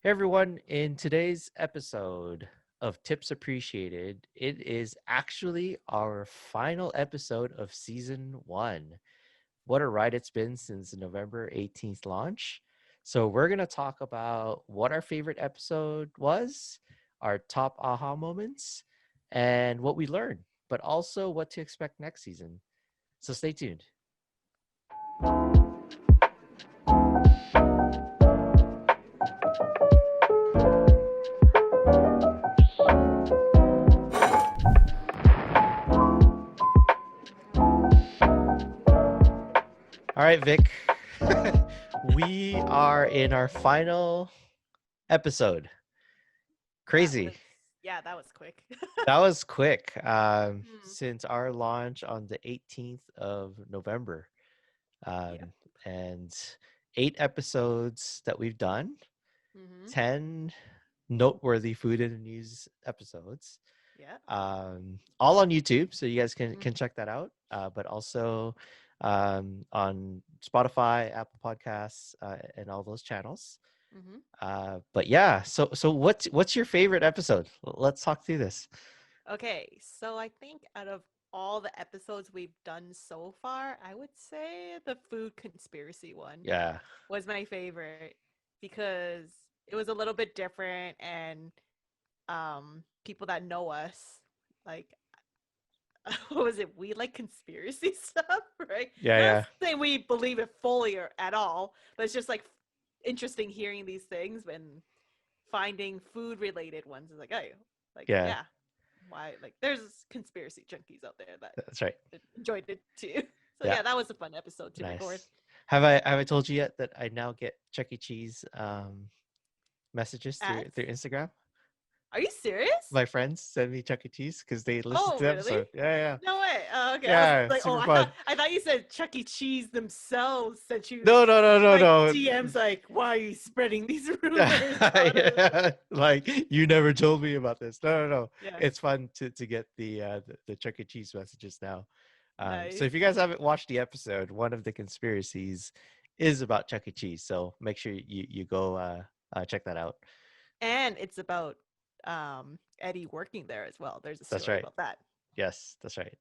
Hey everyone, in today's episode of Tips Appreciated, it is actually our final episode of season one. What a ride it's been since the November 18th launch. So, we're going to talk about what our favorite episode was, our top aha moments, and what we learned, but also what to expect next season. So, stay tuned. All right, Vic. We are in our final episode. That Crazy. was that was quick. That was quick. Mm, Since our launch on the 18th of November, yep. and 8 episodes that we've done, Mm-hmm. 10 noteworthy food and news episodes, Yeah. all on YouTube, so you guys can Mm-hmm. check that out. But also on Spotify, Apple Podcasts, and all those channels. Mm-hmm. But yeah, so what's your favorite episode? Let's talk through this. Okay, so I think out of all the episodes we've done so far, I would say the food conspiracy one Yeah. was my favorite because it was a little bit different and people that know us like what was it? We like conspiracy stuff, right? Yeah, Not yeah. saying we believe it fully or at all, but it's just like interesting hearing these things and finding food related ones is like, oh, like Yeah, yeah, why? Like there's conspiracy junkies out there that that's right. enjoyed it too. So Yeah, yeah, that was a fun episode to record. nice. Have I told you yet that I now get Chuck E. Cheese messages through Ads? Instagram? Are you serious? My friends send me Chuck E. Cheese because they listen to Oh, the really? episode. Yeah, yeah, No way. Oh, okay. I was yeah. like, oh, Super fun. I thought you said Chuck E. Cheese themselves sent you No, no, no, no, like no. DMs like, why are you spreading these rumors on us? Yeah, like you never told me about this. No, no, no. Yeah, It's fun to get the Chuck E. Cheese messages now. So nice. if you guys haven't watched the episode, one of the conspiracies is about Chuck E. Cheese. So make sure you go check that out. And it's about Eddie working there as well. There's a That's story right. about that. Yes, that's right.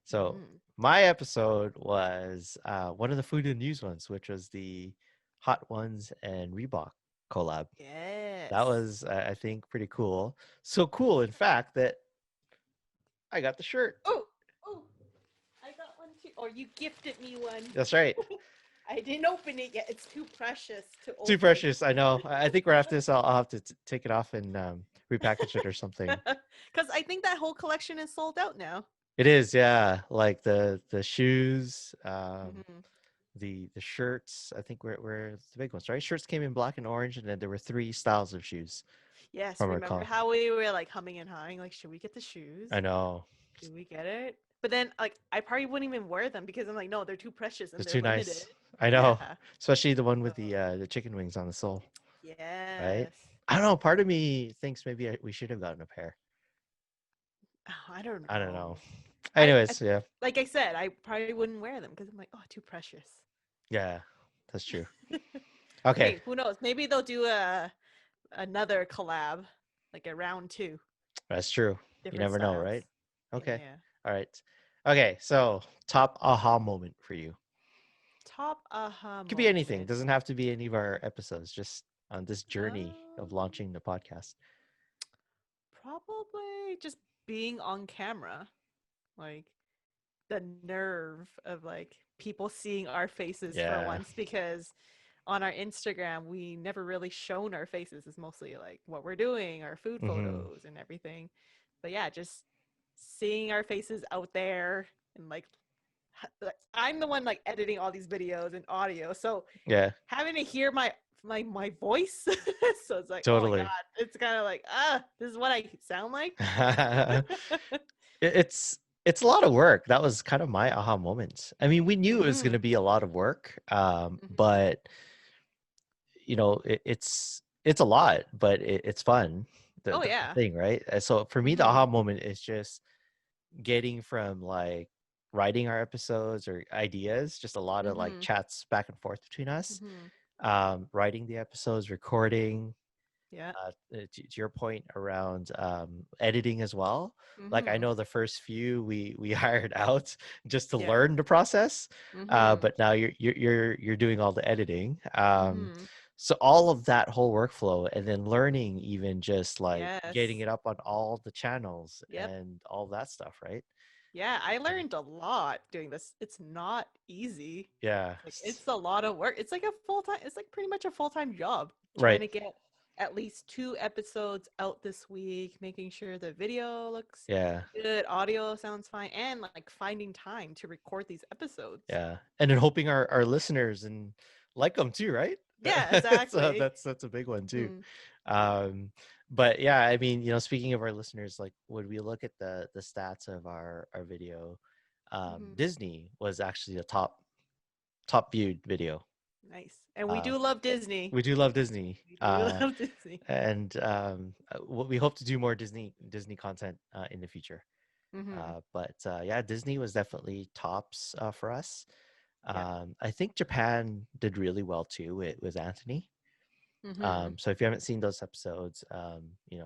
So Mm. my episode was one of the food and news ones, which was the Hot Ones and Reebok collab. That Yes. was, I think, pretty cool. So cool, in fact, that I got the shirt. Oh, oh, I got one too. Or you gifted me one. That's right. I didn't open it yet. It's too precious to Too open. precious. I know. I think right after this, I'll have to take it off and repackage it or something. Because I think that whole collection is sold out now. It is, yeah. Like the shoes, Hmm. the shirts. I think we're the big ones, right? Shirts came in black and orange, and then there were 3 styles of shoes Yes, from our remember call. how we were like humming and hawing, like, should we get the shoes? I know. Should we get it? But then, like, I probably wouldn't even wear them because I'm like, no, they're too precious They're and they're too limited. nice. I know. Yeah. Especially the one So, with the chicken wings on the sole, right? yes. I don't know. Part of me thinks maybe we should have gotten a pair. Oh, I don't I don't know. know. I Anyways, yeah. like I said, I probably wouldn't wear them because I'm like, oh, too precious. Yeah, that's true. Okay, Hey, who knows? Maybe they'll do another collab, like a round two, that's true. You different never know, styles. right? Okay. Yeah. All right. Okay, so top aha moment for you. Top aha Could be anything. moment. Doesn't have to be any of our episodes, just on this journey of Um, launching the podcast. Probably just being on camera, like the nerve of like people seeing our faces for Yeah. once because on our Instagram we never really shown our faces. It's mostly like what we're doing, our food Mm-hmm. photos and everything. But yeah, just seeing our faces out there and like I'm the one like editing all these videos and audio. So Yeah, having to hear my voice so it's like oh my god, totally. it's kind of like this is what I sound like. It's a lot of work. That was kind of my aha moment. I mean, we knew it was going Mm-hmm. to be a lot of work, Mm-hmm. but it's a lot, but it's fun. Oh The yeah. thing, right? So for me, the Mm-hmm. aha moment is just getting from like writing our episodes or ideas, just a lot of like Mm-hmm. chats back and forth between us, Mm-hmm. writing the episodes, recording, Yeah. To your point around editing as well. Like I Mhm. know the first few we hired out just to Yeah. learn the process, Mhm. but now you're doing all the editing. Mhm. So all of that whole workflow, and then learning even just like getting Yes. it up on all the channels Yep. and all that stuff, right? Yeah, I Uh, learned a lot doing this. It's not easy. yeah, Like it's a lot of work. It's like a full-time, it's like pretty much a full-time job trying right. to get at least 2 episodes out this week, making sure the video looks Yeah, good, audio sounds fine, and like finding time to record these episodes. yeah, and then hoping our listeners and like them too, right? Yeah, So exactly. that's a big one too. Hmm. Um, but yeah, I mean, speaking of our listeners, like when we look at the stats of our video, Hmm. Disney was actually the top viewed video. Nice. And we Uh, do love Disney. we do love Disney, We do love Disney. and we hope to do more Disney content in the future. Hmm. But yeah, Disney was definitely tops for us. Yeah. I think Japan did really well too with Anthony. Hmm. So if you haven't seen those episodes,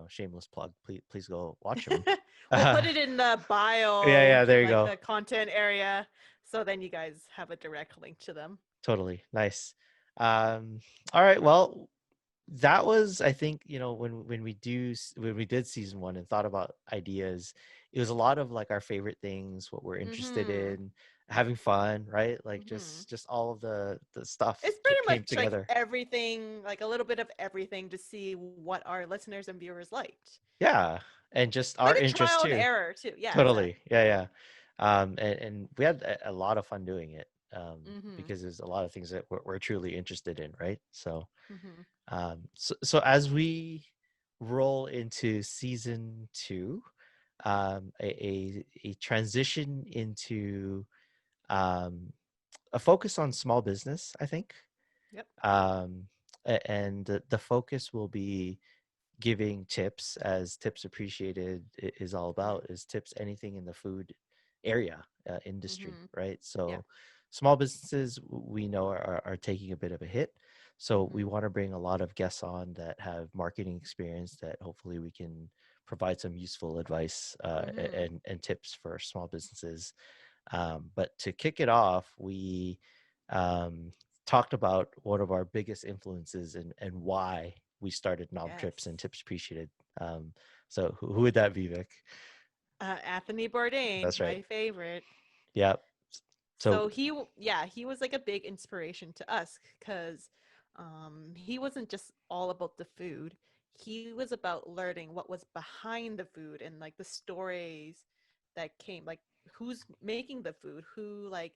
shameless plug, please go watch them. We'll put Yeah, it in the bio, yeah, there you like go. the content area, so then you guys have a direct link to them. Totally nice. Um, all right, well, that was, I think, when we did season one and thought about ideas, it was a lot of like our favorite things, what we're interested Mm-hmm. in, having fun, right? Like Mm-hmm. just all of the stuff It's pretty came much like together. everything, like a little bit of everything to see what our listeners and viewers liked. Yeah, and just our Like a interest trial and too. error too. Yeah, Totally. exactly. Yeah, yeah. And we had a lot of fun doing it, Mm-hmm. because there's a lot of things that we're truly interested in, right? So, Mm-hmm. so as we roll into season two, a transition into um, a focus on small business, I think, Yep. and the focus will be giving tips, as Tips Appreciated is all Mm-hmm. about, is tips anything in the food area, industry, Mm-hmm. right? Yeah. So small businesses we know are taking a bit of a hit, so we Mm-hmm. want to bring a lot of guests on that have marketing experience that hopefully we can provide some useful advice, Mm-hmm. and tips for small businesses. But to kick it off, we um, talked about one of our biggest influences and why we started Yes. Nomtrips and Tips Appreciated. So who would that be, Vic? Anthony Bourdain, That's right. my favorite. Yeah. So So yeah, he was like a big inspiration to us because he wasn't just all about the food. He was about learning what was behind the food and like the stories that came, like who's making the food, who like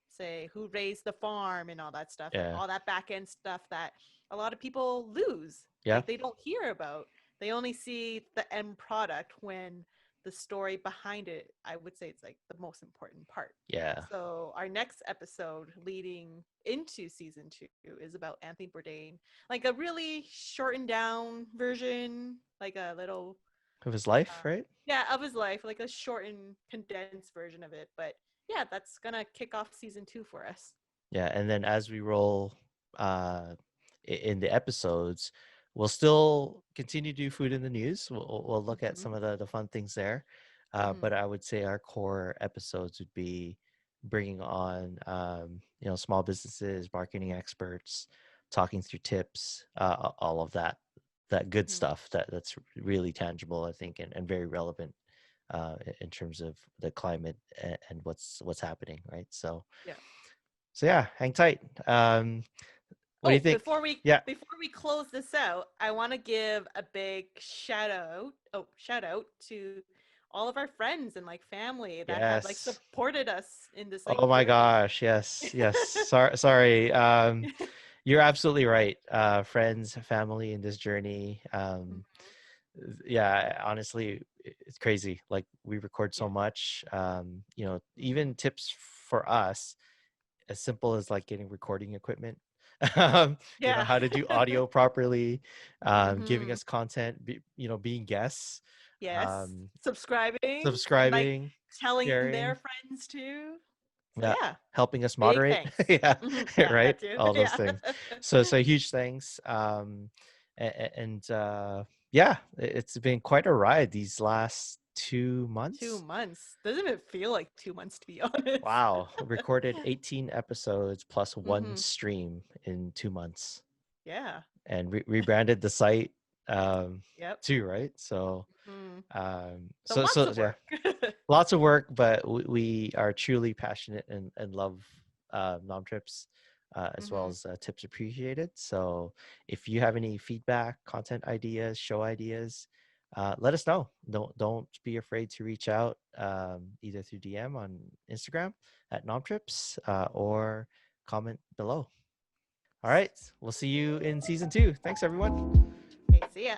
say who raised the farm and all that stuff, and yeah, all that back end stuff that a lot of people lose, yeah, like they don't hear about. They only see the end product, when the story behind it, I would say, it's like the most important part. yeah. So our next episode leading into season 2 is about Anthony Bourdain, like a really shortened down version, like a little Of his life, uh, right? yeah, of his life, like a shortened condensed version of it. But yeah, that's gonna kick off season 2 for us. Yeah, and then as we roll in the episodes, we'll still continue to do food in the news. We'll look at Mm-hmm. some of the fun things there, but Mm-hmm. I would say our core episodes would be bringing on small businesses, marketing experts, talking through tips, all of that good Mm-hmm. stuff that's really tangible, I think, and very relevant in terms of the climate and what's happening, right? So. Yeah. So yeah, hang tight. What do you Oh, think? Yeah. before we close this out, I want to give a big shout out to all of our friends and like family that have like Yes. supported us in this Oh like my journey. gosh. Yes. Yes. Sorry. You're absolutely right. Friends, family in this journey. Yeah, honestly, it's crazy. Like we record Yeah. so much. Mm-hmm. Even tips for us, as simple as like getting recording equipment, Yeah. how to do audio properly, giving Mm-hmm. us content, being guests, Yes. um, Subscribing and like subscribing, telling their sharing, friends too. So yeah, yeah, helping us big moderate, thanks. yeah, Mhm. Yeah, right, that too. all those Yeah. things. So huge thanks. And yeah, it's been quite a ride these last 2 months. 2 months doesn't even feel like 2 months, to be honest. Wow, recorded 18 episodes plus one Mm-hmm. stream in 2 months, Yeah. and rebranded the site Yep. too, right? So Mm. So so lots so of yeah, work. lots of work, but we are truly passionate and love nom trips, as well Mm-hmm. as tips appreciated. So if you have any feedback, content ideas, show ideas, let us know. Don't be afraid to reach out, either through DM on Instagram at nomtrips, or comment below. All right, we'll see you in season 2. Thanks, everyone. Okay, see ya.